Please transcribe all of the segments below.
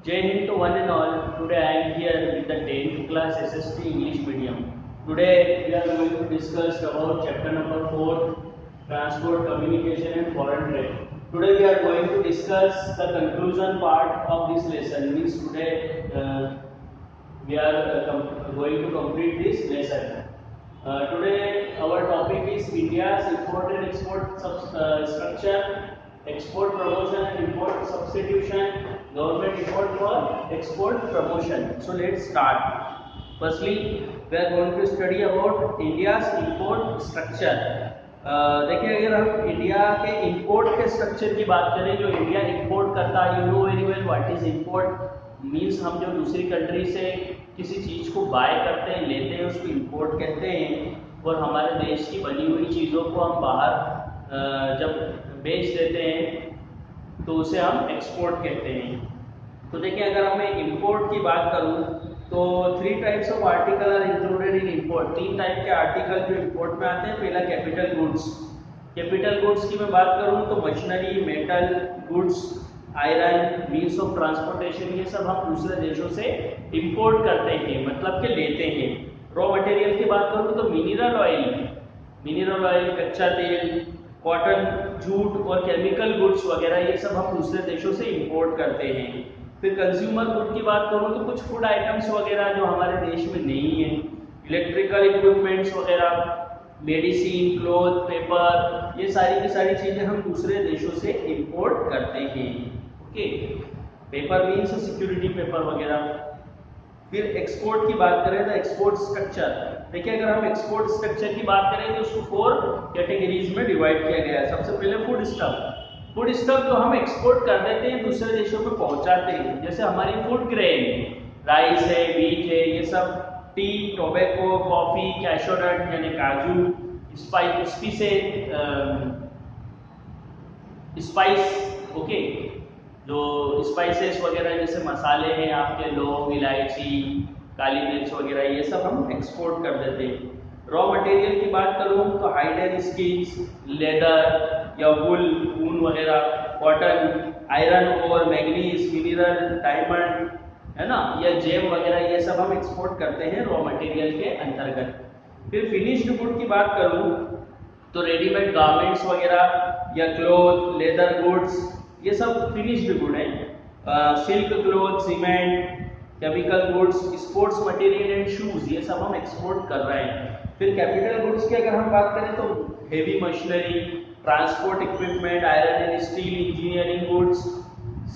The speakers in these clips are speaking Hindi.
Jai Hind to one and all. Today I am here with the 10th class SST English medium. Today we are going to discuss about chapter number 4, transport, communication and foreign trade. Today we are going to discuss the conclusion part of this lesson. Means today we are going to complete this lesson. Today our topic is India's import and export structure, export promotion and import substitution, government import for export promotion. So let's start. Firstly, we are going to study about India's import structure. देखिए, अगर हम इंडिया के इंपोर्ट के स्ट्रक्चर की बात करें, जो इंडिया इंपोर्ट करता है, you know very well what is import means हम जो दूसरी कंट्री से किसी चीज़ को बाय करते हैं, लेते हैं, उसको इंपोर्ट कहते हैं। और हमारे देश की बनी हुई चीज़ों को हम बाहर जब बेच देते हैं तो उसे हम एक्सपोर्ट कहते हैं। तो देखिए, अगर मैं इंपोर्ट की बात करूं तो 3 types of article are included in import. 3 type के आर्टिकल जो इंपोर्ट में आते हैं। पहला कैपिटल गुड्स। कैपिटल गुड्स की मैं बात करूं तो machinery, metal, goods, iron, means of transportation, ये सब हम दूसरे देशों से इंपोर्ट करते हैं, मतलब कि लेते हैं। रॉ मटेरियल की बात करूं तो मिनरल ऑयल, कच्चा तेल, कॉटन, जूट और केमिकल गुड्स वगैरह, ये सब हम दूसरे देशों से इंपोर्ट करते हैं। फिर कंज्यूमर गुड की बात करूं तो कुछ फूड आइटम्स वगैरह जो हमारे देश में नहीं है, इलेक्ट्रिकल इक्विपमेंट्स वगैरह, मेडिसिन, क्लोथ, पेपर, ये सारी की सारी चीजें हम दूसरे देशों से इंपोर्ट करते हैं। Okay, paper means security paper वगैरह। फिर एक्सपोर्ट की बात करें तो एक्सपोर्ट स्ट्रक्चर। देखिए, अगर हम एक्सपोर्ट स्ट्रक्चर की बात करें तो उसको 4 कैटेगरीज में डिवाइड किया गया है। सबसे पहले फूड स्टफ जो हम एक्सपोर्ट कर देते हैं, दूसरे देशों में पहुंचाते हैं। जैसे हमारी फूड ग्रेन, राइस है, व्हीट है, ये सब, टी, टोबैको, कॉफी, कैशोनट यानी काजू, स्पाइस, ओके, जो स्पाइसेस वगैरह जैसे मसाले हैं आपके, लौंग, इलायची, काली मिर्च वगैरह, ये सब हम एक्सपोर्ट कर देते हैं। रॉ मटेरियल की बात करूं तो हाइड एंड स्किन्स, लेदर या वुल, ऊन वगैरह, कॉटन, आयरन और मैग्नीज, मिनरल, डायमंड, है ना, या जेम वगैरह, ये सब हम एक्सपोर्ट करते हैं रॉ मटेरियल के अंतर्गत। फिर फिनिश्ड गुड की बात करूं तो रेडीमेड गारमेंट्स वगैरह या क्लोथ, लेदर गुड्स, ये सब फिनिश्ड गुड है। Silk cloth, cement, chemical goods, sports material and shoes, ये सब हम एक्सपोर्ट कर रहे हैं। फिर कैपिटल गुड्स की अगर हम बात करें तो heavy machinery, transport equipment, iron and steel, engineering goods,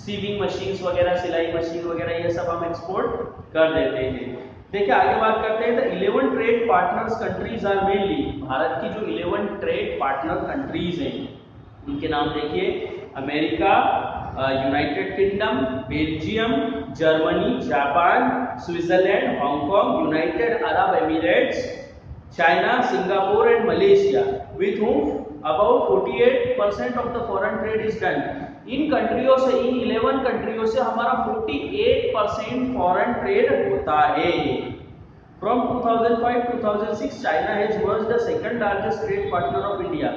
sewing machines वगैरह, सिलाई मशीन वगैरह, ये सब हम एक्सपोर्ट कर देते हैं। देखिए, आगे बात करते हैं तो 11 trade partners countries are mainly. Bharat की जो 11 ट्रेड पार्टनर कंट्रीज हैं उनके नाम देखिए। America, United kingdom, Belgium, Germany, Japan, Switzerland, Hong Kong, United Arab Emirates, China, Singapore and Malaysia, with whom about 48% of the foreign trade is done। इन कंट्रियों से, इन 11 कंट्रियों से हमारा 48% फॉरेन ट्रेड होता है। From 2005 to 2006 China has was the second largest trade partner of India।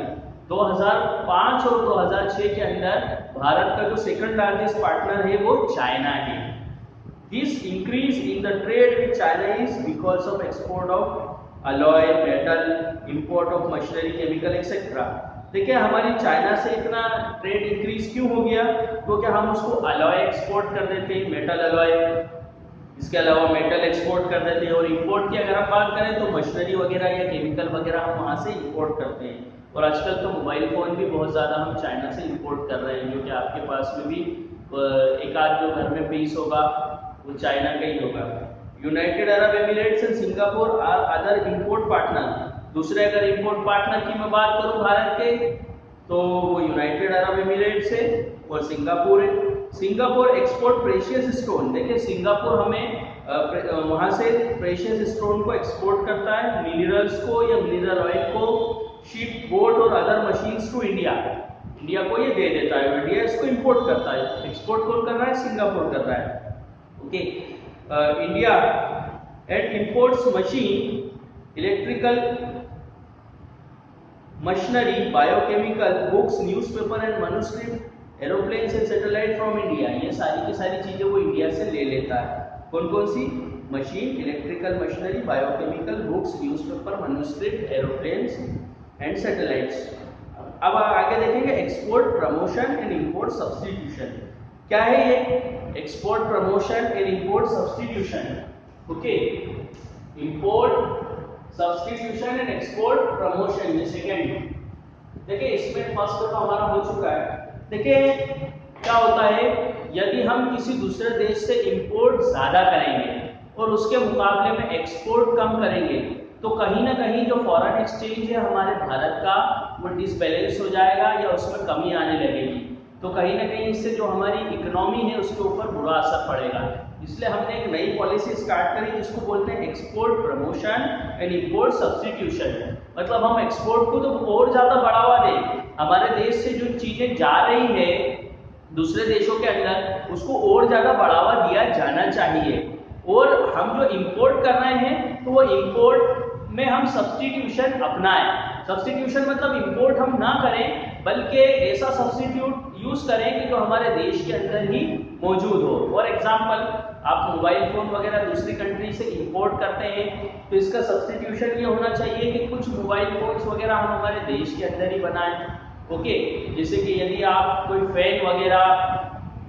2005 और 2006 के अंदर भारत का जो सेकंड लार्जेस्ट पार्टनर है वो चाइना है। This increase in the trade with China is because of export of alloy, metal, import of machinery, chemical etc। देखिए, हमारी चाइना से इतना ट्रेड इंक्रीज क्यों हो गया? क्योंकि हम उसको अलॉय एक्सपोर्ट कर देते हैं, मेटल अलॉय, इसके अलावा मेटल एक्सपोर्ट कर देते हैं। और इंपोर्ट की अगर हम बात करें तो मशीनरी वगैरह या केमिकल वगैरह हम वहाँ से इंपोर्ट करते हैं। और आजकल तो मोबाइल फ़ोन भी बहुत ज़्यादा हम चाइना से इंपोर्ट कर रहे हैं, जो कि आपके पास में भी एक आध जो घर में पीस होगा वो चाइना का ही होगा। United Arab Emirates and Singapore are other import partner. दूसरे अगर इंपोर्ट पार्टनर की मैं बात करूं भारत के तो वो यूनाइटेड अरब एमिरेट्स है और सिंगापुर है। Singapore export precious stone. देखिए, सिंगापुर हमें वहां से प्रेशियस स्टोन को एक्सपोर्ट करता है, मिनरल्स को या मिनरल ऑयल को, शिप, बोट और अदर मशीन्स टू इंडिया को ये दे देता है। इंडिया इसको इंपोर्ट करता है। एक्सपोर्ट कौन कर रहा है? सिंगापुर कर रहा है। Okay, India and imports machine, electrical machinery, biochemical, books, newspaper and manuscript, aeroplanes and satellite from India, ये सारी की सारी चीजें वो इंडिया से ले लेता है। कौन कौन सी? Machine, electrical machinery, biochemical, books, newspaper, manuscript, aeroplanes and satellites. अब आगे देखेंगे export promotion and import substitution. क्या है ये? Export promotion and import substitution. Okay, import substitution and export promotion, ये सेकेंड। देखिए इसमें फर्स्ट तो हमारा हो चुका है। देखिए क्या होता है, यदि हम किसी दूसरे देश से इंपोर्ट ज्यादा करेंगे और उसके मुकाबले में एक्सपोर्ट कम करेंगे तो कहीं ना कहीं जो फॉरेन एक्सचेंज है हमारे भारत का वो डिसबैलेंस हो जाएगा या उसमें कमी आने लगेगी। तो कहीं ना कहीं इससे जो हमारी इकोनॉमी है उसके ऊपर बुरा असर पड़ेगा। इसलिए हमने एक नई पॉलिसी स्टार्ट करी जिसको बोलते हैं export promotion and import substitution. मतलब हम एक्सपोर्ट को तो और ज्यादा बढ़ावा दें, हमारे देश से जो चीजें जा रही है दूसरे देशों के अंदर उसको और ज्यादा बढ़ावा दिया जाना चाहिए। और हम जो इंपोर्ट कर रहे हैं तो वो इंपोर्ट में हम सब्स्टिट्यूशन अपनाएं। सब्स्टिट्यूशन मतलब इंपोर्ट हम ना करें बल्कि ऐसा सब्स्टिट्यूट यूज करें कि जो हमारे देश के अंदर ही मौजूद हो। फॉर एग्जांपल, आप मोबाइल फोन वगैरह दूसरी कंट्री से इंपोर्ट करते हैं तो इसका सब्स्टिट्यूशन ये होना चाहिए कि कुछ मोबाइल फोन्स वगैरह हम हमारे देश के अंदर ही बनाएं। ओके, जैसे कि यदि आप कोई फैन वगैरह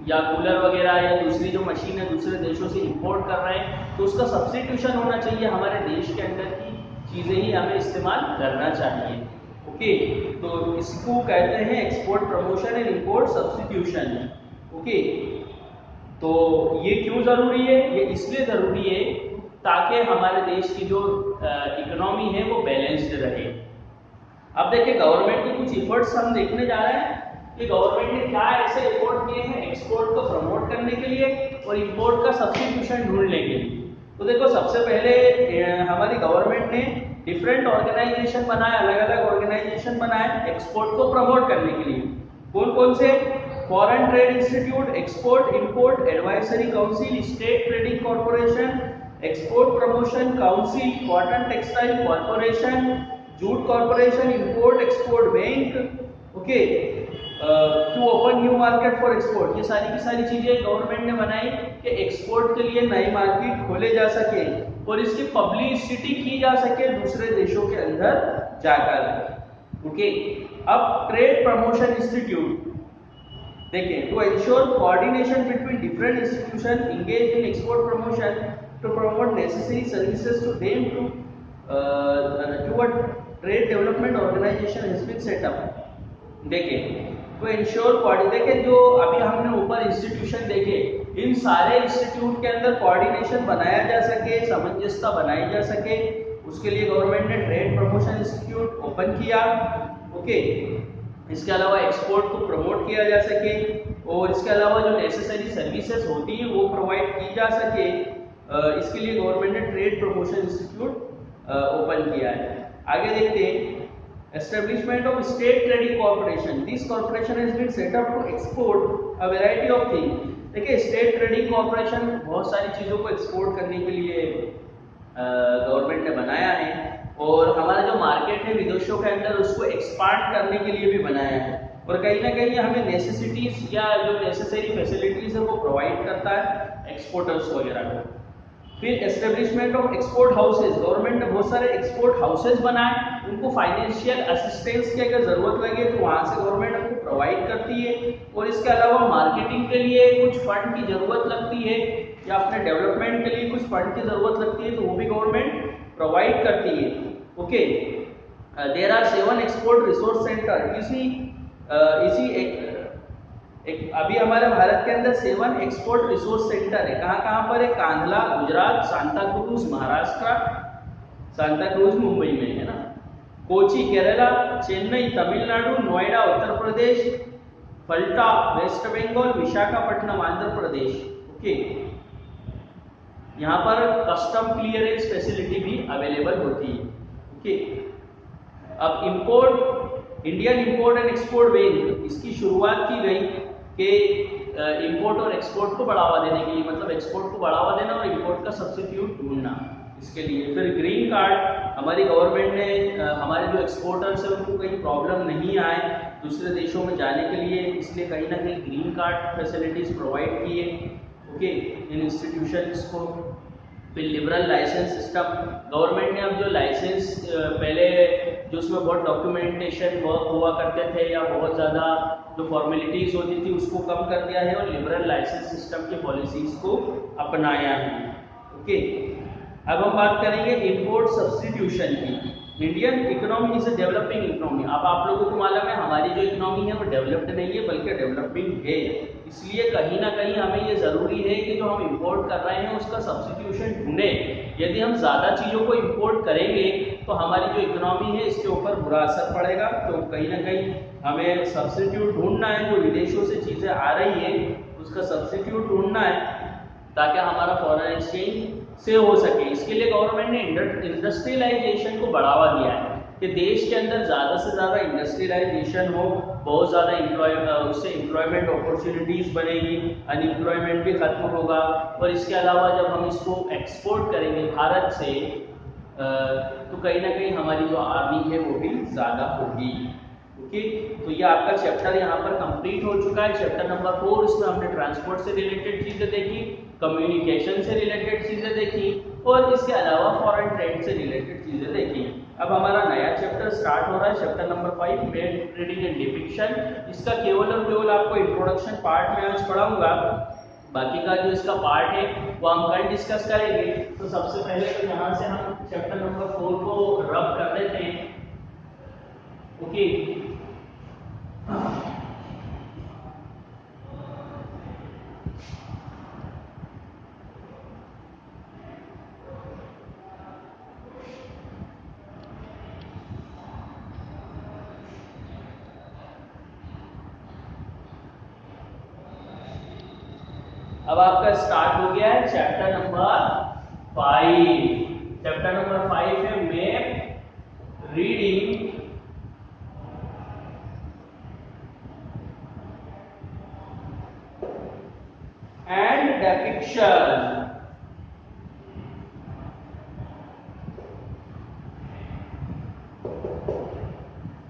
या कूलर वगैरह या दूसरी जो मशीन है दूसरे देशों से इंपोर्ट कर रहे हैं तो उसका सब्स्टिट्यूशन होना चाहिए, हमारे देश के अंदर की चीजें ही हमें इस्तेमाल करना चाहिए। ओके, तो इसको कहते हैं export promotion and import substitution. Okay, तो ये क्यों जरूरी है? ये इसलिए जरूरी है ताकि हमारे देश की जो इकोनॉमी है वो बैलेंस्ड रहे। अब देखिए गवर्नमेंट की कुछ एफर्ट्स हम देखने जा रहे हैं कि गवर्नमेंट ने क्या ऐसे एफर्ट किए हैं एक्सपोर्ट को प्रमोट करने के लिए और इंपोर्ट का सब्स्टिट्यूशन ढूंढने के लिए। तो देखो सबसे पहले हमारी गवर्नमेंट ने डिफरेंट ऑर्गेनाइजेशन बनाए, अलग अलग ऑर्गेनाइजेशन बनाए एक्सपोर्ट को प्रमोट करने के लिए। कौन कौन से? Foreign trade institute, export import advisory council, state trading corporation, export promotion council, cotton textile corporation, jute corporation, import export bank. Okay, to open new market for export. ये सारी की सारी चीजें गवर्नमेंट ने बनाई कि एक्सपोर्ट के लिए नई मार्केट खोले जा सके और इसकी पब्लिसिटी की जा सके दूसरे देशों के अंदर जाकर। ओके, अब ट्रेड प्रमोशन इंस्टीट्यूट देखें, to ensure coordination between different institution engage in export promotion to promote necessary services to them to trade development organisation has been set up. देखें, तो इंश्योर देखें जो अभी हमने ऊपर इंस्टीट्यूशन देखे, इन सारे इंस्टीट्यूट के अंदर कोऑर्डिनेशन बनाया जा सके, सामंजस्यता बनाई जा सके, उसके लिए गवर्नमेंट ने ट्रेड प्रमोशन इंस्टीट्यूट ओपन किया। ओके, इसके अलावा एक्सपोर्ट को प्रमोट किया जा सके और इसके अलावा जो नेसेसरी सर्विसेज होती है वो प्रोवाइड की जा सके, इसके लिए गवर्नमेंट ने ट्रेड प्रमोशन इंस्टीट्यूट ओपन किया है। आगे देखते हैं, establishment of state trading corporation. This corporation has been set up to export a variety of things. देखिए स्टेट ट्रेडिंग कॉर्पोरेशन बहुत सारी चीज़ों को एक्सपोर्ट करने के लिए गवर्नमेंट ने बनाया है और हमारा जो मार्केट है विदेशों के अंदर उसको एक्सपांड करने के लिए भी बनाया है और कहीं ना कहीं हमें नेसेसिटीज या जो नेसेसरी फैसिलिटीज है वो प्रोवाइड करता है एक्सपोर्टर्स वगैरह को। फिर establishment of export houses, government ने बहुत सारे एक्सपोर्ट हाउसेज बनाए, उनको फाइनेंशियल असिस्टेंस की अगर जरूरत लगे तो वहां से गवर्नमेंट उनको प्रोवाइड करती है और इसके अलावा मार्केटिंग के लिए कुछ फंड की जरूरत लगती है या अपने डेवलपमेंट के लिए कुछ फंड की जरूरत लगती है तो वो भी गवर्नमेंट प्रोवाइड करती है। Okay, there are 7 export resource centre. इसी एक अभी हमारे भारत के अंदर 7 एक्सपोर्ट रिसोर्स सेंटर है। कहाँ पर है? Kandhla Gujarat, Santa cruise Maharashtra, Santa cruise Mumbai में है ना, कोची केरला, चेन्नई तमिलनाडु, नोएडा उत्तर प्रदेश, फल्टा वेस्ट बंगाल, विशाखापट्टनम आंध्र प्रदेश। ओके, यहाँ पर कस्टम क्लियरेंस फैसिलिटी भी अवेलेबल होती है। ओके, अब import, Indian import and export bank, इसकी शुरुआत की गई कि इंपोर्ट और एक्सपोर्ट को बढ़ावा देने के लिए, मतलब एक्सपोर्ट को बढ़ावा देना और इंपोर्ट का सब्स्टिट्यूट ढूंढना इसके लिए। फिर ग्रीन कार्ड, हमारी गवर्नमेंट ने हमारे जो एक्सपोर्टर्स हैं उनको कहीं प्रॉब्लम नहीं आए दूसरे देशों में जाने के लिए, इसलिए कहीं ना कहीं ग्रीन कार्ड फैसिलिटीज प्रोवाइड किए, ओके, इन इंस्टीट्यूशंस को। फिर लिबरल लाइसेंस सिस्टम, गवर्नमेंट ने अब जो लाइसेंस पहले जो उसमें बहुत डॉक्यूमेंटेशन वर्क हुआ करते थे या बहुत ज़्यादा जो फॉर्मेलिटीज़ होती थी उसको कम कर दिया है और लिबरल लाइसेंस सिस्टम की पॉलिसीज़ को अपनाया है, ओके। अब हम बात करेंगे इंपोर्ट सब्स्टिट्यूशन की। Indian economy is a developing economy. अब आप लोगों को मालूम है हमारी जो इकोनॉमी है वो डेवलप्ड नहीं है बल्कि डेवलपिंग है, इसलिए कहीं ना कहीं हमें ये ज़रूरी है कि जो हम इंपोर्ट कर रहे हैं उसका सब्स्टिट्यूशन ढूंढें। यदि हम ज़्यादा चीज़ों को इंपोर्ट करेंगे तो हमारी जो इकोनॉमी है इसके ऊपर बुरा असर पड़ेगा। तो कहीं ना कहीं हमें सब्स्टिट्यूट ढूंढना है, जो विदेशों से चीज़ें आ रही है उसका सब्स्टिट्यूट ढूंढना है ताकि हमारा फॉरेन एक्सचेंज से हो सके। इसके लिए गवर्नमेंट ने इंडस्ट्रियलाइजेशन को बढ़ावा दिया है कि देश के अंदर ज़्यादा से ज़्यादा इंडस्ट्रियलाइजेशन हो, बहुत ज़्यादा उससे एम्प्लॉयमेंट अपॉर्चुनिटीज़ बनेगी, अनएम्प्लॉयमेंट भी खत्म होगा। और इसके अलावा जब हम इसको एक्सपोर्ट करेंगे भारत से तो कहीं ना कहीं हमारी जो अर्निंग है वो भी ज़्यादा होगी, ओके। तो ये आपका चैप्टर यहाँ पर कंप्लीट हो चुका है, चैप्टर नंबर 4। इसमें हमने ट्रांसपोर्ट से रिलेटेड चीज़ें देखी, कम्युनिकेशन से रिलेटेड चीज़ें देखी और इसके अलावा फॉरेन ट्रेड से रिलेटेड चीज़ें देखी। अब हमारा नया चैप्टर स्टार्ट हो रहा है, chapter number 5, map reading and depiction. इसका केवल और केवल आपको इंट्रोडक्शन पार्ट में आज पढ़ाऊंगा, बाकी का जो इसका पार्ट है वो हम कल डिस्कस करेंगे। तो सबसे पहले तो यहाँ से हम चैप्टर नंबर 4 को रब कर देते हैं, ओके। अब आपका स्टार्ट हो गया है चैप्टर नंबर 5। चैप्टर नंबर 5 है map reading and depiction.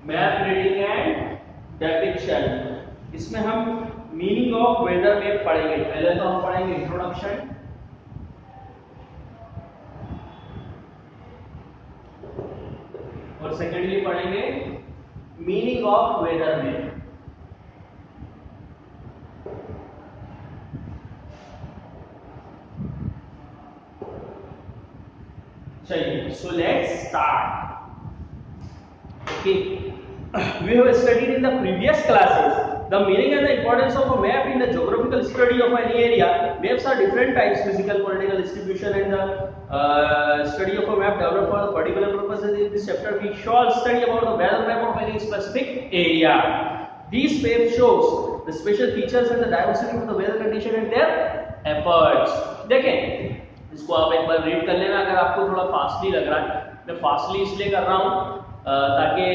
Map reading and depiction, इसमें हम मीनिंग ऑफ वेदर मैप पढ़ेंगे। पहले तो हम पढ़ेंगे इंट्रोडक्शन, और सेकेंडली पढ़ेंगे मीनिंग ऑफ वेदर मैप। चलिए, so let's start, okay. We have studied in the previous classes the meaning and the importance of a map in the geographical study of any area. Maps are different types: physical, political distribution, and the study of a map developed for a particular purpose. In this chapter, we shall study about the weather map of any specific area. These maps shows the special features and the diversity of the weather condition and their efforts. देखें, इसको आप एक बार रीड कर लेना अगर आपको थोड़ा फास्टली लग रहा है। मैं फास्टली इसलिए कर रहा हूँ ताकि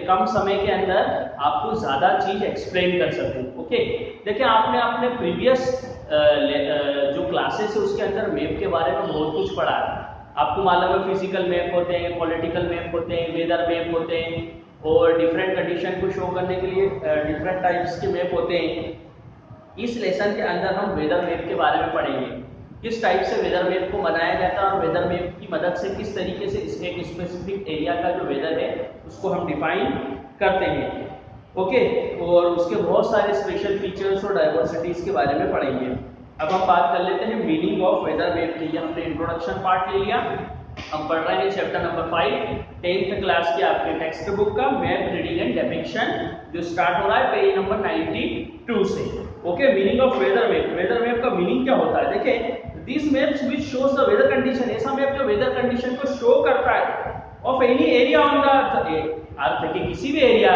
कम समय के अंदर आपको ज़्यादा चीज़ एक्सप्लेन कर सकूं, ओके। देखिए, आपने अपने प्रीवियस जो क्लासेस है उसके अंदर मैप के बारे में बहुत कुछ पढ़ा है। आपको मालूम है फिजिकल मैप होते हैं, पॉलिटिकल मैप होते हैं, वेदर मैप होते हैं और डिफरेंट कंडीशन को शो करने के लिए डिफरेंट टाइप्स के मैप होते हैं। इस लेसन के अंदर हम वेदर मैप के बारे में पढ़ेंगे, किस टाइप से वेदर मैप को बनाया जाता है और वेदर मैप की मदद से किस तरीके से एक स्पेसिफिक एरिया का जो वेदर है उसको हम डिफाइन करते हैं, ओके। और उसके बहुत सारे स्पेशल फीचर्स और डाइवर्सिटीज के बारे में पढ़ेंगे। अब हम बात कर लेते हैं मीनिंग ऑफ वेदर मैप की। हमने इंट्रोडक्शन पार्ट ले लिया, हम पढ़ रहे हैं चैप्टर नंबर 5 10th क्लास के आपके टेक्स्ट बुक का मैप रीडिंग एंड डिपिक्शन, जो स्टार्ट हो रहा है पेज नंबर 92 से, okay. Meaning of weather map, weather map का मीनिंग क्या होता है? देखें, These maps which shows the weather condition, ऐसा मैप जो वेदर कंडीशन को शो करता है of any area on the earth के किसी भी एरिया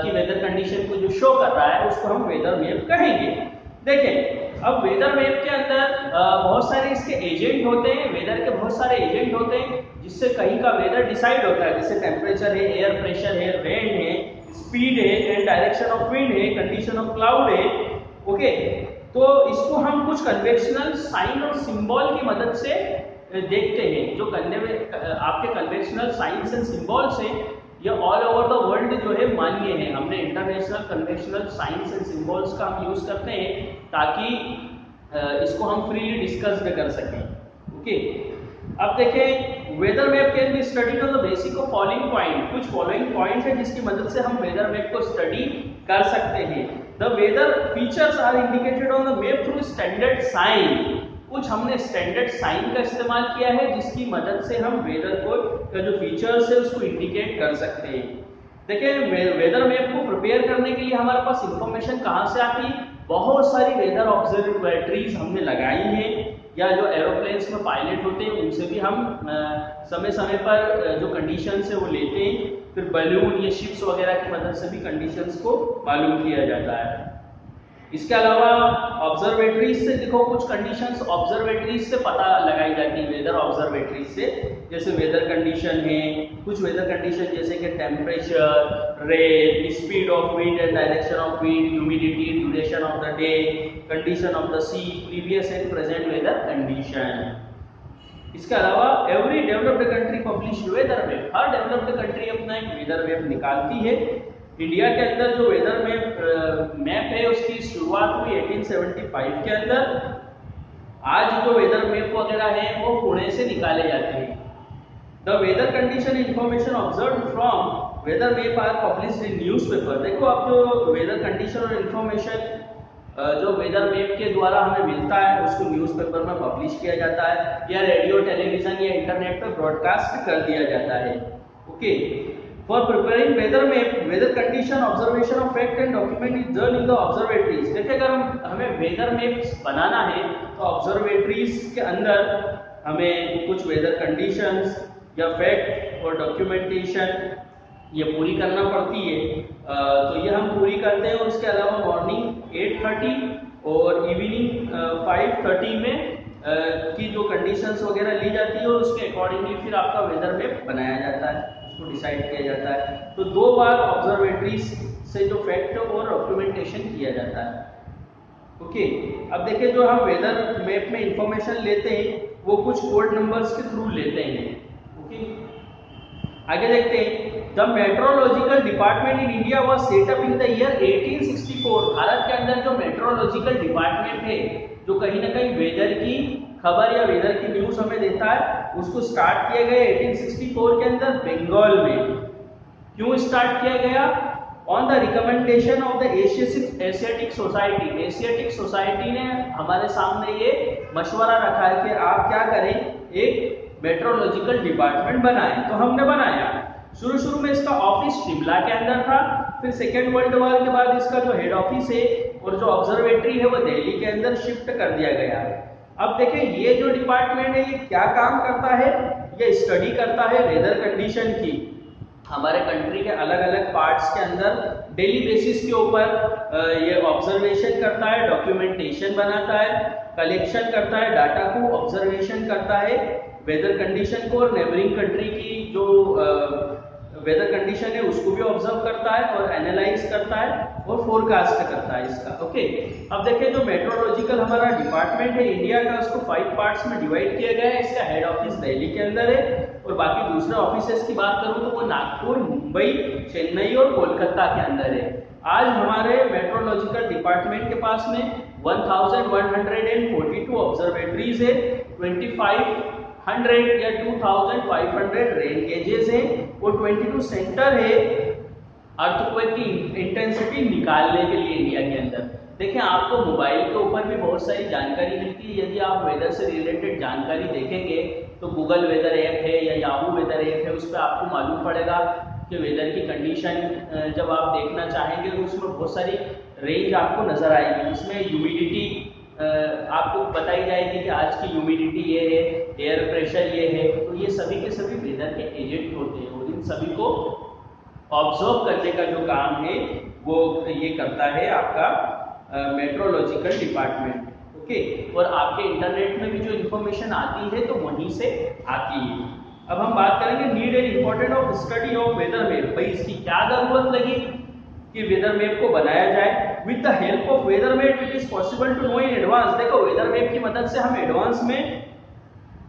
की वेदर कंडीशन को जो शो कर रहा है उसको हम वेदर मैप कहेंगे। देखें, अब वेदर मैप के अंदर बहुत सारे इसके एजेंट होते हैं, वेदर के बहुत सारे एजेंट होते हैं जिससे कहीं का वेदर डिसाइड होता है, जैसे टेम्परेचर है, एयर प्रेशर है, रेन है, स्पीड है एंड डायरेक्शन ऑफ विंड है, कंडीशन ऑफ क्लाउड है, ओके। तो इसको हम कुछ कन्वेंशनल साइन और सिंबल की मदद से देखते हैं। जो आपके कन्वेंशनल साइंस एंड सिंबल्स हैं ये ऑल ओवर द वर्ल्ड जो है मान्य है। हमने international conventional signs and symbols का हम यूज करते हैं ताकि इसको हम फ्रीली डिस्कस कर सकें। ओके, अब देखें weather map can be studied on the basis of following point. कुछ फॉलोइंग पॉइंट है जिसकी मदद से हम वेदर मैप को स्टडी कर सकते हैं। The weather features are indicated on the map through standard sign. कुछ हमने स्टैंडर्ड साइन का इस्तेमाल किया है जिसकी मदद से हम वेदर को का जो फीचर्स है उसको इंडिकेट कर सकते हैं। देखिए वेदर मैप को प्रिपेयर करने के लिए हमारे पास इंफॉर्मेशन कहाँ से आती है? बहुत सारी वेदर ऑब्जर्वेटरीज हमने लगाई हैं, या जो एरोप्लेन्स में पायलट होते हैं उनसे भी हम समय समय पर जो कंडीशंस है वो लेते हैं। फिर बलून या शिप्स वगैरह की मदद से भी कंडीशंस को मालूम किया जाता है। इसके अलावा ऑब्जर्वेटरीज से देखो कुछ कंडीशंस ऑब्जर्वेटरीज से पता लगाई जाती है, वेदर ऑब्जर्वेटरीज से, जैसे वेदर कंडीशन है, कुछ वेदर कंडीशन जैसे कि temperature, rain, speed of wind and direction of wind, humidity, duration of the day, condition of the sea, previous and present weather condition. इसके अलावा every developed country publish weather map. हर डेवलप्ड कंट्री अपना एक वेदर मैप निकालती है। इंडिया के अंदर जो वेदर मैप है उसकी शुरुआत हुई 1875 के अंदर। आज जो वेदर मैप वगैरह है वो पुणे से निकाले जाते हैं। The weather condition information observe from weather map are published in newspaper. देखो अब जो वेदर कंडीशन और इंफॉर्मेशन जो वेदर मैप के द्वारा हमें मिलता है उसको न्यूज़पेपर में पब्लिश किया जाता है, या रेडियो, टेलीविजन या इंटरनेट पर ब्रॉडकास्ट कर दिया जाता है। Okay, For preparing weather map, weather condition observation of fact and document is done in the observatories। देखिए अगर हमें वेदर मैप बनाना है तो ऑब्जर्वेटरीज के अंदर हमें कुछ वेदर कंडीशंस या फैक्ट और डॉक्यूमेंटेशन ये पूरी करना पड़ती है। तो ये हम पूरी करते हैं। उसके अलावा मॉर्निंग 8:30 और इवनिंग 5:30 में की जो कंडीशंस वगैरह ली जाती है और उसके अकॉर्डिंगली फिर आपका वेदर मैप बनाया जाता है, उसको डिसाइड किया जाता है। तो 2 बार ऑब्जर्वेटरीज से जो फैक्ट और डॉक्यूमेंटेशन किया जाता है। ओके, अब देखिए जो हम वेदर मैप में इंफॉर्मेशन लेते हैं वो कुछ कोड नंबर्स के थ्रू लेते हैं। ओके, आगे देखते हैं। The meteorological department in India was set up in the year 1864। Bharat के अंदर जो मेट्रोलॉजिकल डिपार्टमेंट है जो कहीं ना कहीं वेदर की खबर या वेदर की न्यूज हमें देता है, उसको स्टार्ट किया गया 1864 के अंदर बंगाल में। क्यों स्टार्ट किया गया? On the recommendation of the Asiatic society. Asiatic society ने हमारे सामने ये मशवरा रखा है कि आप क्या करें, एक मेट्रोलॉजिकल डिपार्टमेंट बनाएं। तो हमने बनाया। शुरू में इसका ऑफिस शिमला के अंदर था, फिर सेकेंड वर्ल्ड वॉर के बाद इसका जो हेड ऑफिस है और जो ऑब्जर्वेटरी है वो दिल्ली के अंदर शिफ्ट कर दिया गया है। अब देखिए ये जो डिपार्टमेंट है ये क्या काम करता है? ये स्टडी करता है वेदर कंडीशन की। हमारे कंट्री के अलग अलग पार्ट्स के अंदर डेली बेसिस के ऊपर ये ऑब्जर्वेशन करता है, डॉक्यूमेंटेशन बनाता है, कलेक्शन करता है, डाटा को ऑब्जर्वेशन करता है, वेदर कंडीशन को और नेबरिंग कंट्री की जो वेदर कंडीशन है उसको भी ऑब्जर्व करता है और एनालाइज करता है और फोरकास्ट करता है इसका। ओके, अब देखिए जो मेट्रोलॉजिकल हमारा डिपार्टमेंट है इंडिया का, उसको 5 पार्ट्स में डिवाइड किया गया है। इसका हेड ऑफिस दिल्ली के अंदर है और बाकी दूसरे ऑफिसेस की बात करूं तो वो नागपुर, मुंबई, चेन्नई और कोलकाता के अंदर है। आज हमारे मेट्रोलॉजिकल डिपार्टमेंट के पास में 1142 ऑब्जर्वेटरीज है, 2500 या 2500 रेन गेजेस है और 22 सेंटर है अर्थक्वेक की इंटेंसिटी निकालने के लिए इंडिया के अंदर। देखिए आपको मोबाइल के ऊपर भी बहुत सारी जानकारी मिलती है। यदि आप वेदर से रिलेटेड जानकारी देखेंगे तो गूगल वेदर ऐप है या याहू वेदर ऐप है, उस पर आपको मालूम पड़ेगा कि वेदर की कंडीशन जब आप देखना चाहेंगे तो उसमें बहुत सारी रेंज आपको नजर आएगी। उसमें ह्यूमिडिटी आपको बताई जाएगी कि आज की ह्यूमिडिटी ये है, एयर प्रेशर ये है। तो ये सभी के सभी वेदर के एजेंट होते हैं और इन सभी को ऑब्जर्व करने का जो काम है वो ये करता है आपका मेट्रोलॉजिकल डिपार्टमेंट। ओके, और आपके इंटरनेट में भी जो इंफॉर्मेशन आती है तो वहीं से आती है। अब हम बात करेंगे need and important of study of weather map. भाई इसकी क्या जरूरत लगी कि वेदर मैप को बनाया जाए? With the help of weather map it is possible to know in advance. देखो वेदर मैप की मदद से हम एडवांस में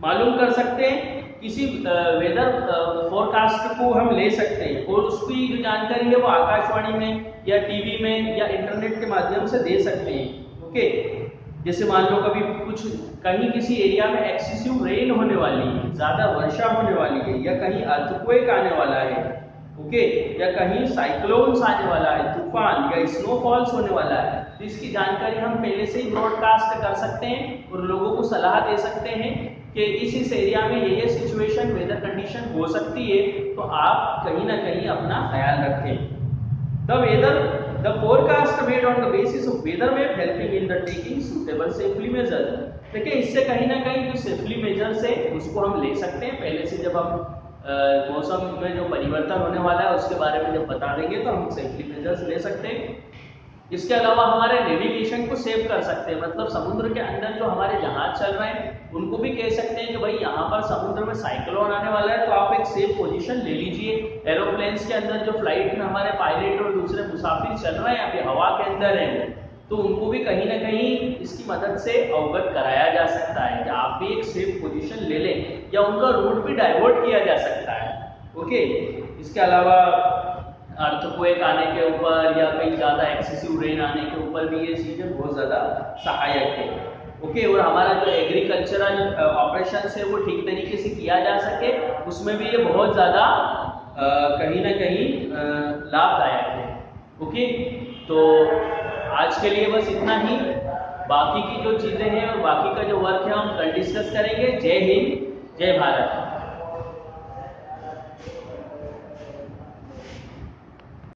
मालूम कर सकते हैं किसी वेदर फोरकास्ट को हम ले सकते हैं और उसकी जो जानकारी है वो आकाशवाणी में या टीवी में या इंटरनेट के माध्यम से दे सकते हैं। ओके, जैसे मान लो कभी कुछ कहीं किसी एरिया में एक्सेसिव रेन होने वाली है, ज्यादा वर्षा होने वाली है, या कहीं अर्थक्वेक आने वाला है, ओके, या कहीं साइक्लोन्स आने वाला है, तूफान या स्नोफॉल्स होने वाला है, तो इसकी जानकारी हम पहले से ही ब्रॉडकास्ट कर सकते हैं और लोगों को सलाह दे सकते हैं कि इस एरिया में ये सिचुएशन वेदर कंडीशन हो सकती है, तो आप कहीं ना कहीं अपना ख्याल रखें। The forecast made on the basis of weather map helping in the taking suitable safety measures। देखिए, इससे कहीं ना कहीं जो सेफ्टी मेजर्स है उसको हम ले सकते हैं। पहले से जब हम मौसम में जो परिवर्तन होने वाला है उसके बारे में जब बता देंगे तो हम सेफ्टी मेजर्स ले सकते हैं। इसके अलावा हमारे नेविगेशन को सेव कर सकते हैं, मतलब समुद्र के अंदर जो हमारे जहाज चल रहे हैं उनको भी कह सकते हैं कि भाई यहाँ पर समुद्र में साइक्लोन आने वाला है, तो आप एक सेफ पोजीशन ले लीजिए। एरोप्लेन्स के अंदर जो फ्लाइट में हमारे पायलट और दूसरे मुसाफिर चल रहे हैं, अभी हवा के अंदर है, तो उनको भी कहीं ना कहीं इसकी मदद से अवगत कराया जा सकता है कि आप भी एक सेफ पोजीशन ले लें, या उनका रूट भी डाइवर्ट किया जा सकता है। ओके, इसके अलावा अर्थक्वेक आने के ऊपर या कहीं ज़्यादा एक्सेसिव रेन आने के ऊपर भी ये चीज़ें बहुत ज़्यादा सहायक है। ओके, और हमारा जो एग्रीकल्चरल ऑपरेशन है वो ठीक तरीके से किया जा सके, उसमें भी ये बहुत ज़्यादा कहीं ना कहीं लाभदायक है। ओके, तो आज के लिए बस इतना ही। बाकी की जो चीज़ें हैं और बाकी का जो वर्क है हम कल डिस्कस करेंगे। जय हिंद, जय भारत।